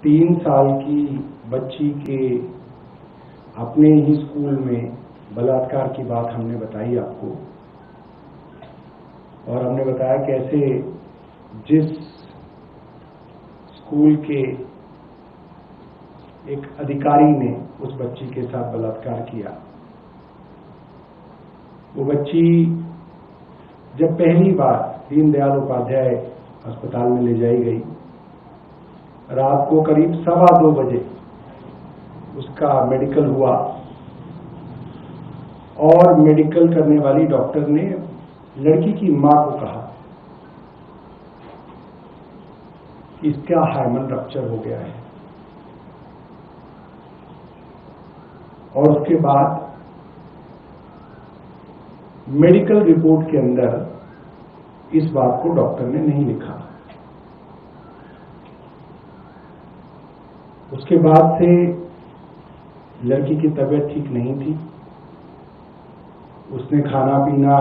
3 साल की बच्ची के अपने ही स्कूल में बलात्कार की बात हमने बताई आपको, और हमने बताया कैसे जिस स्कूल के एक अधिकारी ने उस बच्ची के साथ बलात्कार किया, वो बच्ची जब पहली बार दीनदयाल उपाध्याय अस्पताल में ले जाई गई, रात को करीब 2:15 बजे उसका मेडिकल हुआ और मेडिकल करने वाली डॉक्टर ने लड़की की मां को कहा कि इसका हाइमन रप्चर हो गया है, और उसके बाद मेडिकल रिपोर्ट के अंदर इस बात को डॉक्टर ने नहीं लिखा। उसके बाद से लड़की की तबीयत ठीक नहीं थी, उसने खाना पीना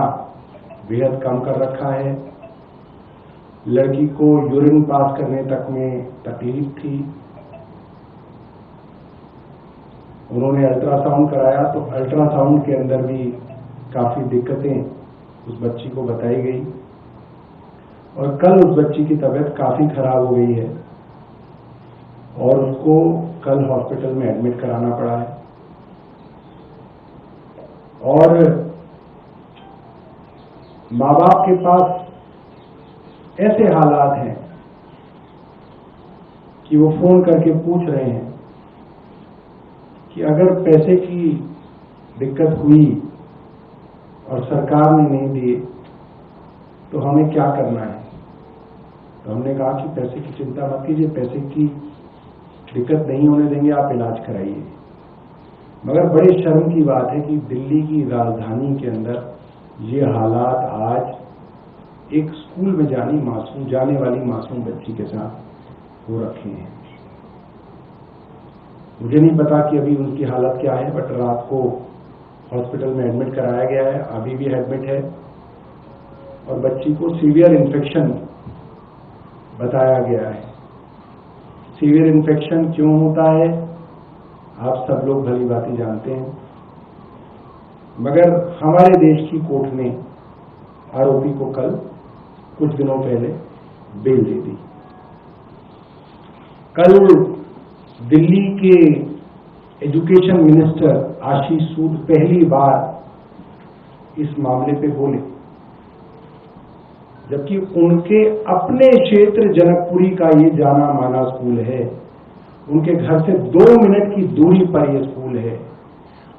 बेहद कम कर रखा है, लड़की को यूरिन पास करने तक में तकलीफ थी। उन्होंने अल्ट्रासाउंड कराया तो अल्ट्रासाउंड के अंदर भी काफी दिक्कतें उस बच्ची को बताई गई, और कल उस बच्ची की तबीयत काफी खराब हो गई है और उसको कल हॉस्पिटल में एडमिट कराना पड़ा है। और माँ बाप के पास ऐसे हालात हैं कि वो फोन करके पूछ रहे हैं कि अगर पैसे की दिक्कत हुई और सरकार ने नहीं दिए तो हमें क्या करना है। तो हमने कहा कि पैसे की चिंता मत कीजिए, पैसे की दिक्कत नहीं होने देंगे, आप इलाज कराइए। मगर बड़ी शर्म की बात है कि दिल्ली की राजधानी के अंदर ये हालात आज एक स्कूल में जाने वाली मासूम बच्ची के साथ हो रखे हैं। मुझे नहीं पता कि अभी उनकी हालत क्या है, बट रात को हॉस्पिटल में एडमिट कराया गया है, अभी भी एडमिट है, और बच्ची को सीवियर इन्फेक्शन बताया गया है। सीवियर इन्फेक्शन क्यों होता है आप सब लोग भली भांति जानते हैं, मगर हमारे देश की कोर्ट ने आरोपी को कल कुछ दिनों पहले बेल दे दी। कल दिल्ली के एजुकेशन मिनिस्टर आशीष सूद पहली बार इस मामले पे बोले, जबकि उनके अपने क्षेत्र जनकपुरी का ये जाना माना स्कूल है, उनके घर से 2 मिनट की दूरी पर यह स्कूल है।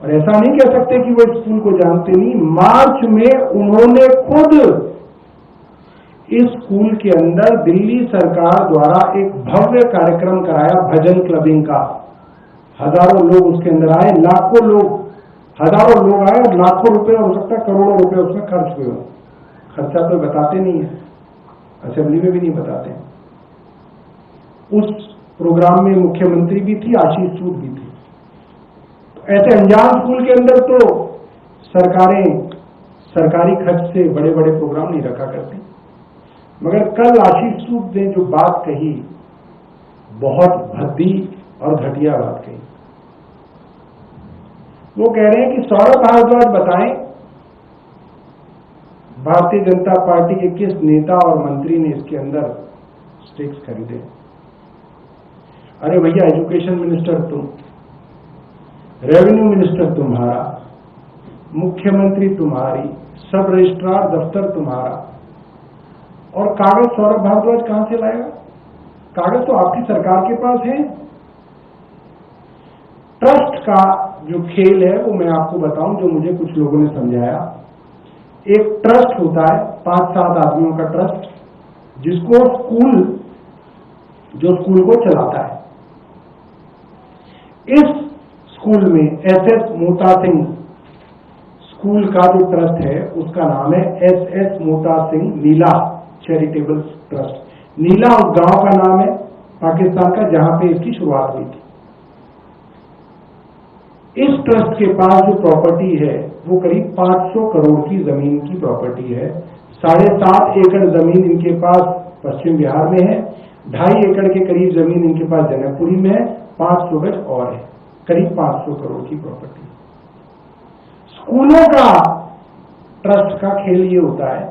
और ऐसा नहीं कह सकते कि वो स्कूल को जानते नहीं। मार्च में उन्होंने खुद इस स्कूल के अंदर दिल्ली सरकार द्वारा एक भव्य कार्यक्रम कराया, भजन क्लबिंग का। हजारों लोग उसके अंदर आए, हजारों लोग आए, और लाखों रुपए, हो सकता है करोड़ों रुपए उसमें खर्च हुए। खर्चा तो बताते नहीं है, असेंबली में भी नहीं बताते। उस प्रोग्राम में मुख्यमंत्री भी थी, आशीष सूद भी थी। तो ऐसे अनजान स्कूल के अंदर तो सरकारें सरकारी खर्च से बड़े बड़े प्रोग्राम नहीं रखा करती। मगर कल आशीष सूद ने जो बात कही, बहुत भद्दी और घटिया बात कही। वो कह रहे हैं कि सौरभ भारद्वाज बताएं भारतीय जनता पार्टी के किस नेता और मंत्री ने इसके अंदर स्टेक्स खरीदे। अरे भैया, एजुकेशन मिनिस्टर तुम, रेवेन्यू मिनिस्टर तुम्हारा, मुख्यमंत्री तुम्हारी, सब रजिस्ट्रार दफ्तर तुम्हारा, और कागज सौरभ भारद्वाज कहां से लाएगा? कागज तो आपकी सरकार के पास है। ट्रस्ट का जो खेल है वो मैं आपको बताऊं, जो मुझे कुछ लोगों ने समझाया। एक ट्रस्ट होता है, 5-7 आदमियों का ट्रस्ट, जिसको स्कूल को चलाता है। इस स्कूल में SS मोता सिंह स्कूल का जो ट्रस्ट है उसका नाम है SS मोता सिंह नीला चैरिटेबल ट्रस्ट। नीला उस गांव का नाम है पाकिस्तान का जहां पे इसकी शुरुआत हुई थी। इस ट्रस्ट के पास जो प्रॉपर्टी है वो करीब 500 करोड़ की जमीन की प्रॉपर्टी है। 7.5 एकड़ जमीन इनके पास पश्चिम बिहार में है, 2.5 एकड़ के करीब जमीन इनके पास जनकपुरी में है, 500 गज और है, करीब 500 करोड़ की प्रॉपर्टी। स्कूलों का ट्रस्ट का खेल ये होता है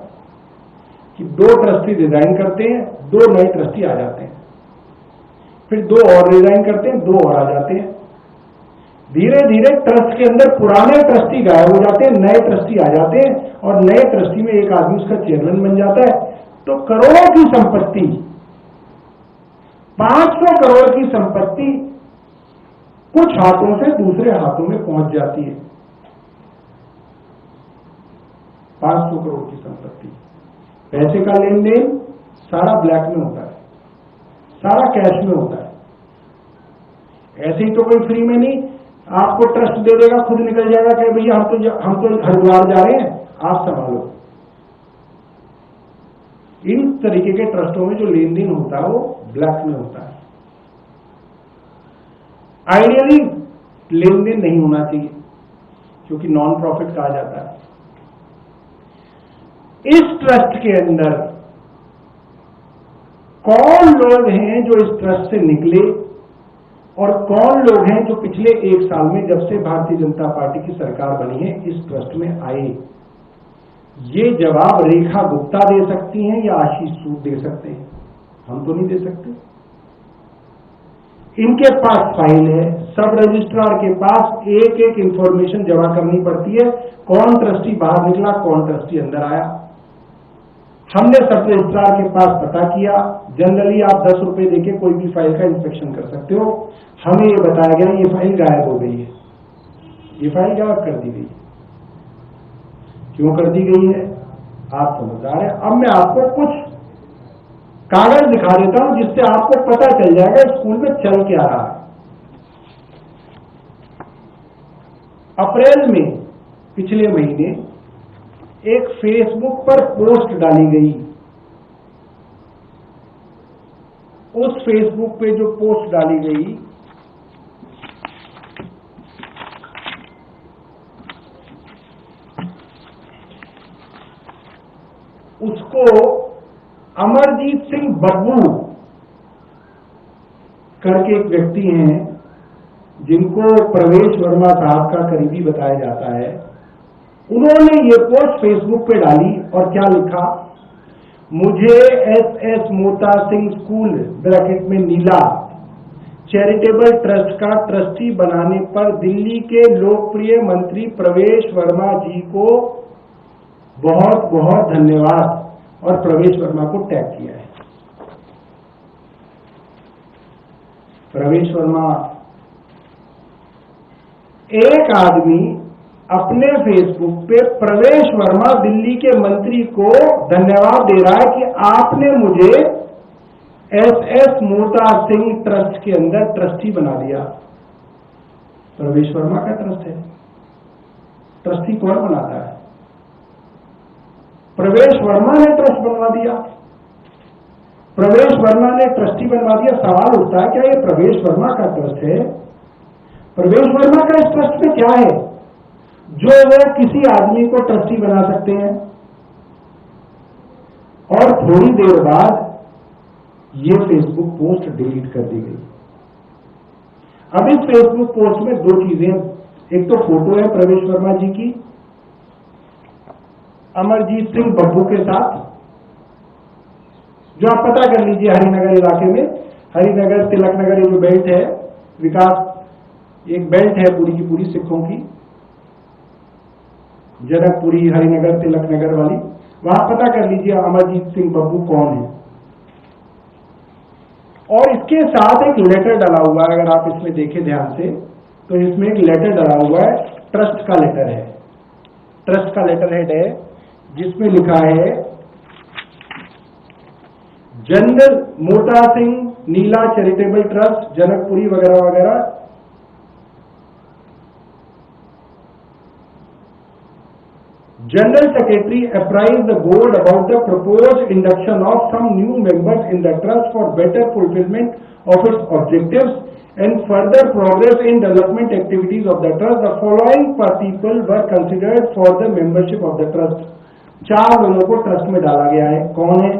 कि 2 ट्रस्टी रिजाइन करते हैं, 2 नए ट्रस्टी आ जाते हैं, फिर 2 और रिजाइन करते हैं, 2 और आ जाते हैं। धीरे धीरे ट्रस्ट के अंदर पुराने ट्रस्टी गायब हो जाते हैं, नए ट्रस्टी आ जाते हैं, और नए ट्रस्टी में एक आदमी उसका चेयरमैन बन जाता है। तो करोड़ों की संपत्ति, 500 करोड़ की संपत्ति कुछ हाथों से दूसरे हाथों में पहुंच जाती है। 500 करोड़ की संपत्ति, पैसे का लेन देन सारा ब्लैक में होता है, सारा कैश में होता है। ऐसे ही तो कोई फ्री में नहीं आपको ट्रस्ट दे देगा, खुद निकल जाएगा कि भैया हम तो हरिद्वार जा रहे हैं, आप संभालो। इन तरीके के ट्रस्टों में जो लेन देन होता है वो ब्लैक में होता है। आइडियली लेन देन नहीं होना चाहिए, क्योंकि नॉन प्रॉफिट कहा जाता है। इस ट्रस्ट के अंदर कौन लोग हैं जो इस ट्रस्ट से निकले, और कौन लोग हैं जो पिछले 1 साल में, जब से भारतीय जनता पार्टी की सरकार बनी है, इस ट्रस्ट में आए? ये जवाब रेखा गुप्ता दे सकती हैं या आशीष सूद दे सकते हैं, हम तो नहीं दे सकते। इनके पास फाइल है, सब रजिस्ट्रार के पास एक एक इंफॉर्मेशन जमा करनी पड़ती है, कौन ट्रस्टी बाहर निकला, कौन ट्रस्टी अंदर आया। हमने सब रजिस्ट्रार के पास पता किया। जनरली आप 10 रुपए देके कोई भी फाइल का इंस्पेक्शन कर सकते हो। हमें ये बताया गया ये फाइल गायब हो गई है, ये फाइल गायब कर दी गई है। क्यों कर दी गई है आप समझदार हैं। अब मैं आपको कुछ कागज दिखा देता हूं जिससे आपको पता चल जाएगा स्कूल में चल क्या रहा है। अप्रैल में पिछले महीने एक फेसबुक पर पोस्ट डाली गई। उस फेसबुक पे जो पोस्ट डाली गई उसको अमरजीत सिंह बब्बू करके एक व्यक्ति हैं जिनको प्रवेश वर्मा साहब का करीबी बताया जाता है, उन्होंने ये पोस्ट फेसबुक पे डाली और क्या लिखा, मुझे SS Mota Singh school bracket में नीला चैरिटेबल ट्रस्ट का ट्रस्टी बनाने पर दिल्ली के लोकप्रिय मंत्री प्रवेश वर्मा जी को बहुत बहुत धन्यवाद, और प्रवेश वर्मा को टैग किया है। प्रवेश वर्मा, एक आदमी अपने फेसबुक पे प्रवेश वर्मा दिल्ली के मंत्री को धन्यवाद दे रहा है कि आपने मुझे SS मोता सिंह ट्रस्ट के अंदर ट्रस्टी बना दिया। प्रवेश वर्मा का ट्रस्ट है, ट्रस्टी कौन बनाता है? प्रवेश वर्मा ने ट्रस्ट बनवा दिया, प्रवेश वर्मा ने ट्रस्टी बनवा दिया। सवाल उठता है क्या ये प्रवेश वर्मा का ट्रस्ट है? प्रवेश वर्मा का इस ट्रस्ट में क्या है जो वो किसी आदमी को ट्रस्टी बना सकते हैं? और थोड़ी देर बाद ये फेसबुक पोस्ट डिलीट कर दी गई। अब इस फेसबुक पोस्ट में 2 चीजें, एक तो फोटो है प्रवेश वर्मा जी की अमरजीत सिंह बब्बू के साथ, जो आप पता कर लीजिए हरिनगर इलाके में, हरिनगर तिलक नगर ये जो बेल्ट है, विकास एक बेल्ट है पूरी की पूरी सिखों की, जनकपुरी हरिनगर तिलक नगर वाली, वहां पता कर लीजिए अमरजीत सिंह बब्बू कौन है। और इसके साथ एक लेटर डला हुआ है, अगर आप इसमें देखें ध्यान से तो इसमें एक लेटर डला हुआ है, ट्रस्ट का लेटर है, ट्रस्ट का लेटर हेड है जिसमें लिखा है जनरल मोता सिंह नीला चैरिटेबल ट्रस्ट जनकपुरी वगैरह वगैरह। General Secretary apprised the board about the proposed induction of some new members in the trust for better fulfillment of its objectives and further progress in development activities of the trust. The following people were considered for the membership of the trust. 4 लोगों को trust में डाला गया है। कौन है?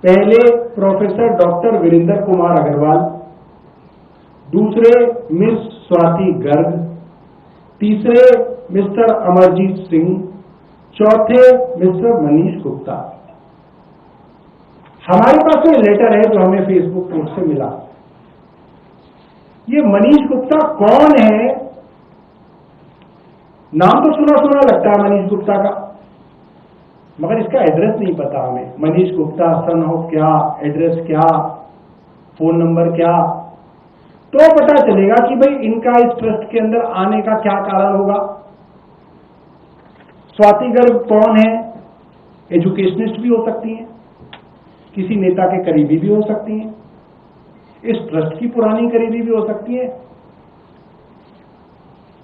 पहले professor doctor Virendra Kumar Agarwal, दूसरे मिस स्वाति गर्ग, तीसरे मिस्टर अमरजीत सिंह, चौथे मिस्टर मनीष गुप्ता। हमारे पास में लेटर है जो हमें फेसबुक पोस्ट से मिला। ये मनीष गुप्ता कौन है? नाम तो सुना सुना लगता है मनीष गुप्ता का, मगर इसका एड्रेस नहीं पता हमें। मनीष गुप्ता सन ऑफ क्या, एड्रेस क्या, फोन नंबर क्या, तो पता चलेगा कि भाई इनका इस ट्रस्ट के अंदर आने का क्या कारण होगा। स्वाति गर्ग कौन है? एजुकेशनिस्ट भी हो सकती हैं, किसी नेता के करीबी भी हो सकती हैं, इस ट्रस्ट की पुरानी करीबी भी हो सकती है।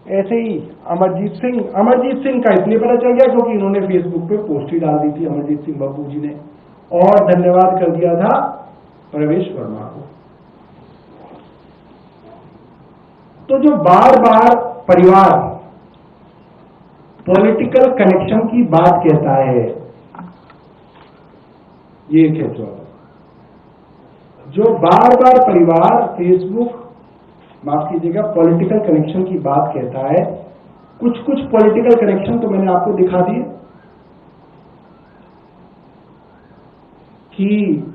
ऐसे ही अमरजीत सिंह का इसलिए पता चल गया क्योंकि इन्होंने फेसबुक पे पोस्ट ही डाल दी थी, अमरजीत सिंह बाबू जी ने, और धन्यवाद कर दिया था प्रवेश वर्मा को। तो जो बार बार परिवार पॉलिटिकल कनेक्शन की बात कहता है, ये कैसे होगा? जो बार बार परिवार फेसबुक, माफ कीजिएगा, पॉलिटिकल कनेक्शन की बात कहता है, कुछ कुछ पॉलिटिकल कनेक्शन तो मैंने आपको दिखा दिए कि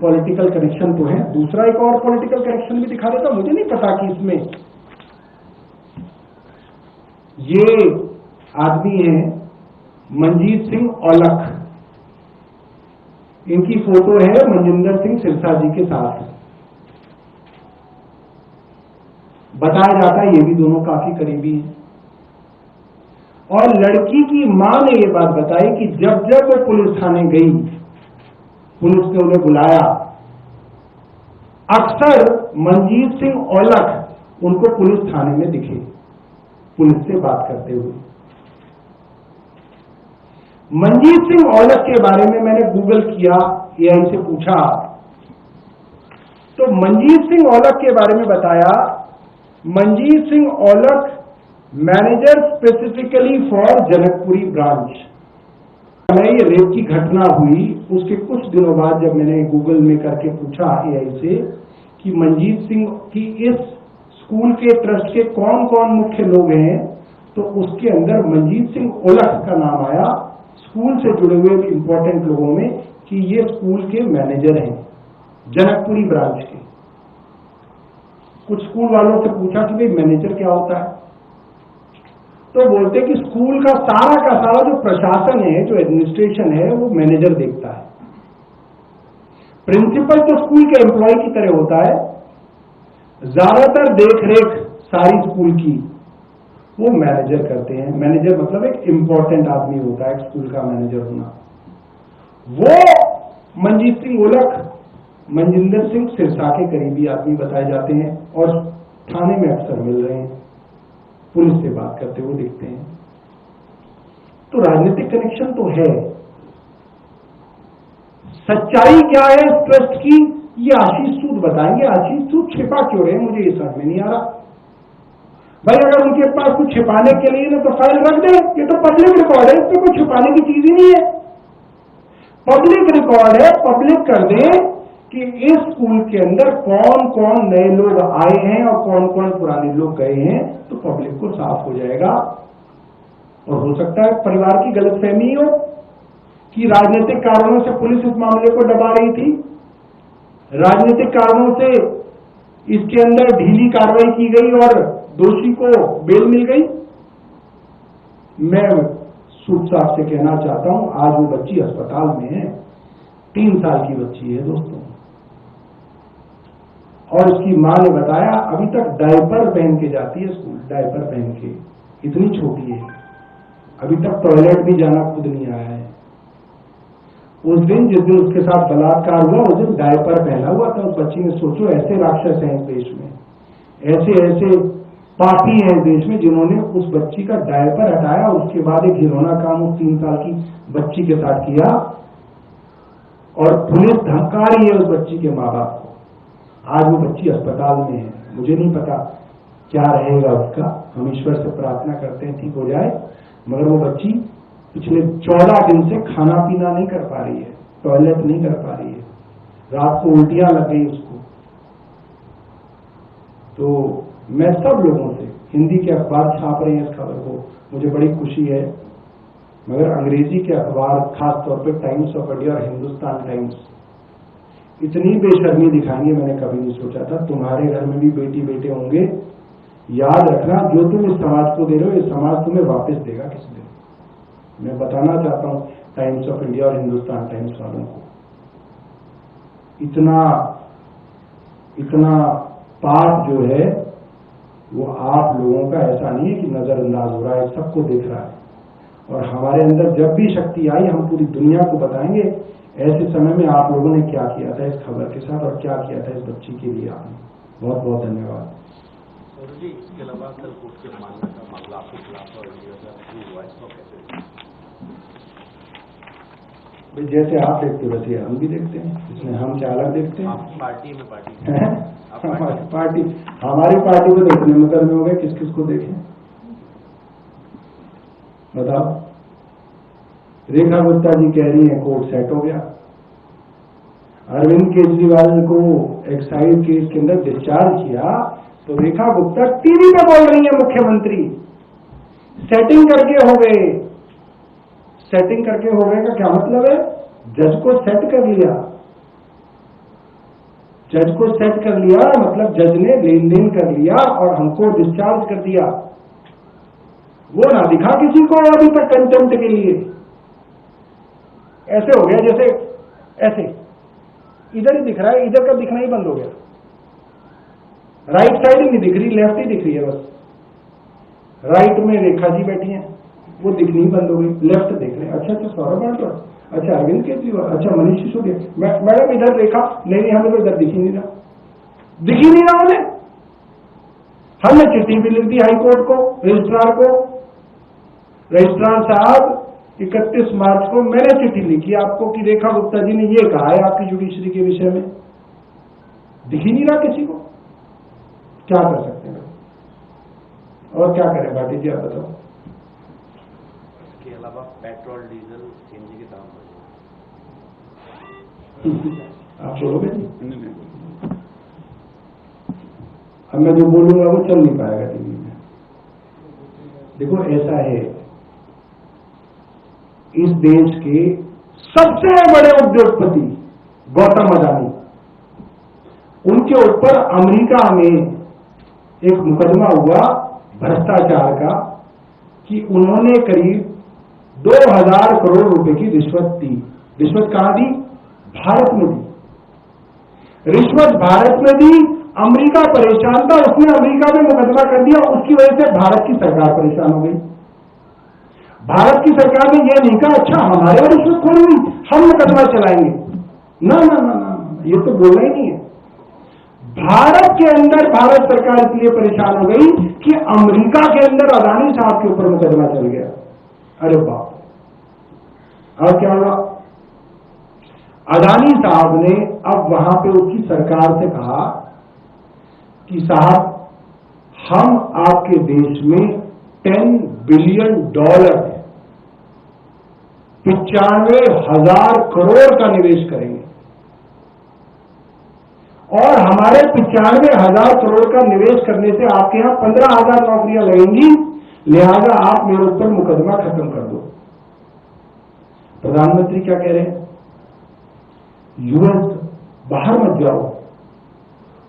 पॉलिटिकल कनेक्शन तो है। दूसरा एक और पॉलिटिकल कनेक्शन भी दिखा देता, मुझे नहीं पता कि इसमें ये आदमी है मनजीत सिंह औलख, इनकी फोटो है मनजिंदर सिंह सिरसा जी के साथ। बताया जाता है ये भी दोनों काफी करीबी हैं। और लड़की की मां ने ये बात बताई कि जब जब वो पुलिस थाने गई, पुलिस ने उन्हें बुलाया, अक्सर मनजीत सिंह औलख उनको पुलिस थाने में दिखे पुलिस से बात करते हुए। मनजीत सिंह औलख के बारे में मैंने गूगल किया, एआई से पूछा, तो मनजीत सिंह औलख के बारे में बताया, Manjeet Singh Aulakh manager specifically for Janakpuri branch. ये रेप की घटना हुई उसके कुछ दिनों बाद जब मैंने गूगल में करके पूछा एआई से कि मनजीत सिंह की इस स्कूल के ट्रस्ट के कौन कौन मुख्य लोग हैं, तो उसके अंदर मनजीत सिंह औलख का नाम आया, स्कूल से जुड़े हुए इंपॉर्टेंट लोगों में, कि ये स्कूल के मैनेजर हैं जनकपुरी ब्रांच के। कुछ स्कूल वालों से पूछा कि भाई मैनेजर क्या होता है, तो बोलते कि स्कूल का सारा जो प्रशासन है, जो एडमिनिस्ट्रेशन है, वो मैनेजर देखता है। प्रिंसिपल तो स्कूल के एम्प्लॉय की तरह होता है, ज्यादातर देखरेख सारी स्कूल की वो मैनेजर करते हैं। मैनेजर मतलब एक इंपॉर्टेंट आदमी होता है स्कूल का मैनेजर होना। वो मनजीत सिंह औलख मनजिंदर सिंह सिरसा के करीबी आदमी बताए जाते हैं और थाने में अक्सर मिल रहे हैं, पुलिस से बात करते हुए दिखते हैं। तो राजनीतिक कनेक्शन तो है। सच्चाई क्या है इस ट्रस्ट की, ये आशीष सूद बताएंगे। आशीष सूद छिपा क्यों रहे, मुझे ये समझ में नहीं आ रहा। भाई अगर उनके पास कुछ छिपाने के लिए ना तो फाइल रख दे, ये तो पब्लिक रिकॉर्ड है, इसमें कोई छिपाने की चीज ही नहीं है। पब्लिक रिकॉर्ड है, पब्लिक कर दे कि इस स्कूल के अंदर कौन कौन नए लोग आए हैं और कौन कौन पुराने लोग गए हैं, तो पब्लिक को साफ हो जाएगा। और हो सकता है परिवार की गलतफहमी हो कि राजनीतिक कारणों से पुलिस इस मामले को दबा रही थी, राजनीतिक कारणों से इसके अंदर ढीली कार्रवाई की गई और दोषी को बेल मिल गई। मैं सूद साहब से कहना चाहता हूं, आज वो बच्ची अस्पताल में है, 3 साल की बच्ची है दोस्तों, और उसकी मां ने बताया अभी तक डायपर पहन के जाती है स्कूल, डायपर पहन के, इतनी छोटी है, अभी तक टॉयलेट भी जाना खुद नहीं आया है। उस दिन जिस दिन उसके साथ बलात्कार हुआ, उस दिन डायपर पहना हुआ था उस बच्ची ने। सोचो, ऐसे राक्षस हैं इस देश में, ऐसे ऐसे पापी हैं देश में जिन्होंने उस बच्ची का डायपर हटाया, उसके बाद एक घिनौना काम उस 3 साल की बच्ची के साथ किया, और पुलिस धमका रही है उस बच्ची के माँ बाप को। आज वो बच्ची अस्पताल में है, मुझे नहीं पता क्या रहेगा उसका, हम ईश्वर से प्रार्थना करते हैं ठीक हो जाए। मगर वो बच्ची पिछले 14 दिन से खाना पीना नहीं कर पा रही है, टॉयलेट नहीं कर पा रही है। रात को उल्टियां लग गई उसको। तो मैं सब लोगों से, हिंदी के अखबार छाप रहे हैं इस खबर को, मुझे बड़ी खुशी है, मगर अंग्रेजी के अखबार खासतौर पे टाइम्स ऑफ इंडिया और हिंदुस्तान टाइम्स इतनी बेशर्मी दिखाएंगे मैंने कभी नहीं सोचा था। तुम्हारे घर में भी बेटी बेटे होंगे, याद रखना जो तुम इस समाज को दे रहे हो ये समाज तुम्हें वापस देगा किसी दिन। मैं बताना चाहता हूं टाइम्स ऑफ इंडिया और हिंदुस्तान टाइम्स वालों को, इतना पाप जो है वो आप लोगों का ऐसा नहीं है कि नजरअंदाज हो रहा है, सबको दिख रहा है। और हमारे अंदर जब भी शक्ति आई हम पूरी दुनिया को बताएंगे ऐसे समय में आप लोगों ने क्या किया था इस खबर के साथ और क्या किया था इस बच्ची के लिए। आपने बहुत बहुत धन्यवाद। जी, इसके अलावा कल कोर्ट के मामले का मामला आपके खिलाफ और हुआ इसको कैसे? जैसे आप देखते हो वैसे हम भी देखते हैं, इसमें हम क्या अलग देखते हैं? आप पार्टी में पार्टी हमारी पार्टी में तो इतने मुकदमे हो गए, किस किस को देखें बताओ। रेखा गुप्ता जी कह रही है कोर्ट सेट हो गया, अरविंद केजरीवाल को एक्साइज केस के अंदर डिस्चार्ज किया, तो रेखा गुप्ता टीवी पे बोल रही है मुख्यमंत्री सेटिंग करके हो गए। सेटिंग करके हो गए का क्या मतलब है? जज को सेट कर लिया, जज को सेट कर लिया मतलब जज ने लेन देन कर लिया और हमको डिस्चार्ज कर दिया। वो ना दिखा किसी को अभी तक कंटेम्प्ट के लिए। ऐसे हो गया जैसे ऐसे इधर ही दिख रहा है, इधर का दिखना ही बंद हो गया। राइट साइड ही नहीं दिख रही, लेफ्ट ही दिख रही है बस। राइट में रेखा जी बैठी हैं, वो दिखनी ही बंद हो गई, लेफ्ट देख रहे हैं। अच्छा सौरभ बांटवा, अच्छा अरविंद केजरीवाल, अच्छा मनीष सिसोदिया, मैडम इधर रेखा, नहीं हमें तो इधर दिख ही नहीं रहा, दिख ही नहीं रहा उन्हें। हमने चिट्ठी भी लिख दी हाईकोर्ट को, रजिस्ट्रार को, रजिस्ट्रार साहब 31 मार्च को मैंने चिट्ठी लिखी आपको कि रेखा गुप्ता जी ने ये कहा है आपकी जुडिशरी के विषय में, दिख ही नहीं रहा किसी को। क्या कर सकते हैं और क्या करें भाटी जी, आप बताओ। इसके अलावा पेट्रोल डीजल सीएनजी के दाम बढ़े, आप बोलोगे जी? अब मैं जो बोलूंगा वो चल नहीं पाएगा टीवी में। देखो ऐसा है, इस देश के सबसे बड़े उद्योगपति गौतम अडानी, उनके ऊपर अमेरिका में एक मुकदमा हुआ भ्रष्टाचार का कि उन्होंने करीब 2000 करोड़ रुपए की रिश्वत दी। रिश्वत कहां दी? भारत में दी। रिश्वत भारत में दी, अमेरिका परेशान था, उसने अमेरिका में मुकदमा कर दिया, उसकी वजह से भारत की सरकार परेशान हो गई। भारत की सरकार ने यह नहीं कहा अच्छा हमारे और रिश्वत खोई हुई हम मुकदमा चलाएंगे, ना ना ना ना, ये तो बोलना ही नहीं है। भारत के अंदर भारत सरकार इसलिए परेशान हो गई कि अमेरिका के अंदर अडानी साहब के ऊपर मुकदमा चल गया। अरे बाप, और क्या हुआ? अडानी साहब ने अब वहां पे उसकी सरकार से कहा कि साहब हम आपके देश में $10 बिलियन 95,000 करोड़ का निवेश करेंगे और हमारे 95,000 करोड़ का निवेश करने से आपके यहां 15,000 नौकरियां लगेंगी, लिहाजा आप मेरे ऊपर मुकदमा खत्म कर दो। प्रधानमंत्री क्या कह रहे हैं? यूएस बाहर मत जाओ,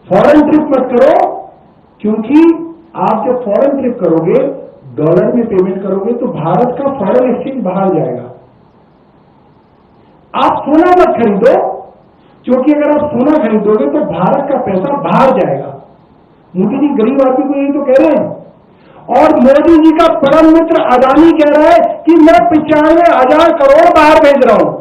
फॉरेन ट्रिप मत करो, क्योंकि आप जब फॉरेन ट्रिप करोगे डॉलर में पेमेंट करोगे तो भारत का फॉरेन एक्सचेंज बाहर जाएगा। आप सोना मत खरीदो, क्योंकि अगर आप सोना खरीदोगे तो भारत का पैसा बाहर जाएगा। मोदी जी गरीब आदमी को यही तो कह रहे हैं। और मोदी जी का परम मित्र अडानी कह रहा है कि मैं 95,000 करोड़ बाहर भेज रहा हूं।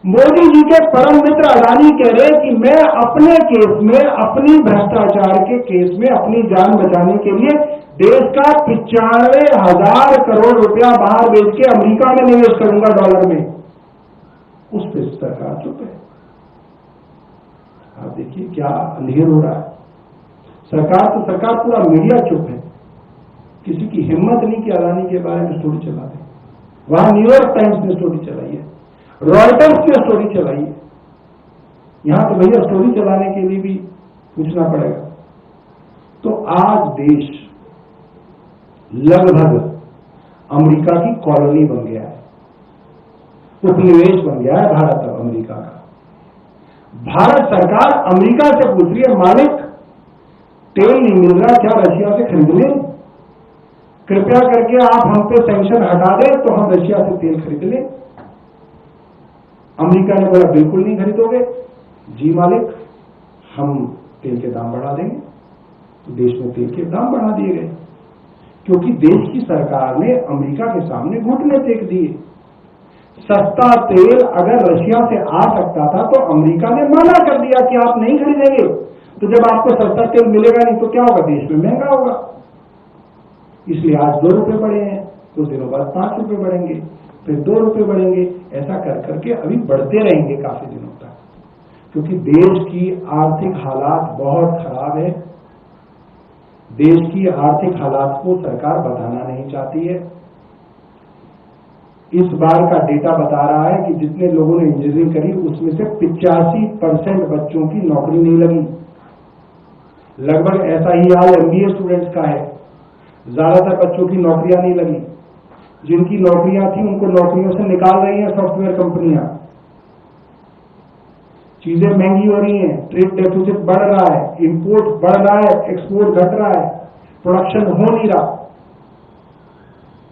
मोदी जी के परम मित्र अडानी कह रहे हैं कि मैं अपने केस में, अपनी भ्रष्टाचार के केस में अपनी जान बचाने के लिए देश का 95,000 करोड़ रुपया बाहर भेज के अमेरिका में निवेश करूंगा डॉलर में। उस पर सरकार चुप है। आप देखिए क्या अंधेर हो रहा है। सरकार पूरा मीडिया चुप है, किसी की हिम्मत नहीं कि अडानी के बारे में स्टोरी चला दे। वहां न्यूयॉर्क टाइम्स ने स्टोरी चलाई है, रॉयटर्स ने स्टोरी चलाई है, यहां तो भैया स्टोरी चलाने के लिए भी पूछना पड़ेगा। तो आज देश लगभग अमेरिका की कॉलोनी बन गया है, उपनिवेश बन गया है भारत अब अमेरिका का। भारत सरकार अमेरिका से पूछ रही है, मालिक तेल नहीं मिल रहा, क्या रशिया से खरीद लें? कृपया करके आप हम पे सैंक्शन हटा दें तो हम रशिया से तेल खरीद लें। अमेरिका ने बोला बिल्कुल नहीं खरीदोगे। जी मालिक, हम तेल के दाम बढ़ा देंगे। तो देश में तेल के दाम बढ़ा दिए गए, क्योंकि देश की सरकार ने अमेरिका के सामने घुटने टेक दिए। सस्ता तेल अगर रशिया से आ सकता था तो अमेरिका ने मना कर दिया कि आप नहीं खरीदेंगे। तो जब आपको सस्ता तेल मिलेगा नहीं तो क्या होगा, देश में महंगा होगा। इसलिए आज 2 रुपए बढ़े हैं, कुछ दिनों बाद 5 रुपए बढ़ेंगे, फिर 2 रुपए बढ़ेंगे, ऐसा कर करके अभी बढ़ते रहेंगे काफी दिनों तक, क्योंकि देश की आर्थिक हालात बहुत खराब है। देश की आर्थिक हालात को सरकार बताना नहीं चाहती है। इस बार का डेटा बता रहा है कि जितने लोगों ने इंजीनियरिंग करी उसमें से 85% बच्चों की नौकरी नहीं लगी। लगभग ऐसा ही हाल एमबीए स्टूडेंट्स का है। ज्यादातर बच्चों की नौकरियां नहीं लगी। जिनकी नौकरियां थी उनको नौकरियों से निकाल रही हैं सॉफ्टवेयर कंपनियां। चीजें महंगी हो रही हैं, ट्रेड डेफिसिट बढ़ रहा है, इंपोर्ट बढ़ रहा है, एक्सपोर्ट घट रहा है, प्रोडक्शन हो नहीं रहा।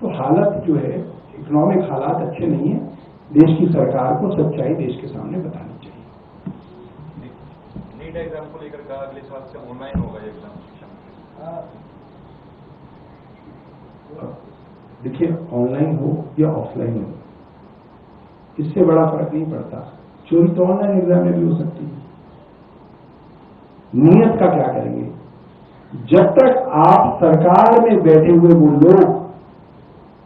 तो हालत जो है, इकोनॉमिक हालात अच्छे नहीं है। देश की सरकार को सच्चाई देश के सामने बतानी चाहिए। नीट एग्जाम को लेकर कहा अगले साल से ऑनलाइन होगा एग्जाम शिक्षा। देखिए, ऑनलाइन हो या ऑफलाइन हो, इससे बड़ा फर्क नहीं पड़ता। चोरी तो ऑनलाइन एग्जाम में भी हो सकती है। नियत का क्या करेंगे? जब तक आप सरकार में बैठे हुए वो लोग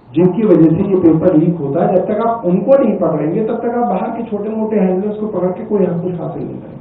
जिनकी वजह से ये पेपर लीक होता है, जब तक आप उनको नहीं पकड़ेंगे तब तक आप बाहर के छोटे मोटे हैंडलर्स को पकड़ के कोई कुछ हासिल नहीं करेंगे।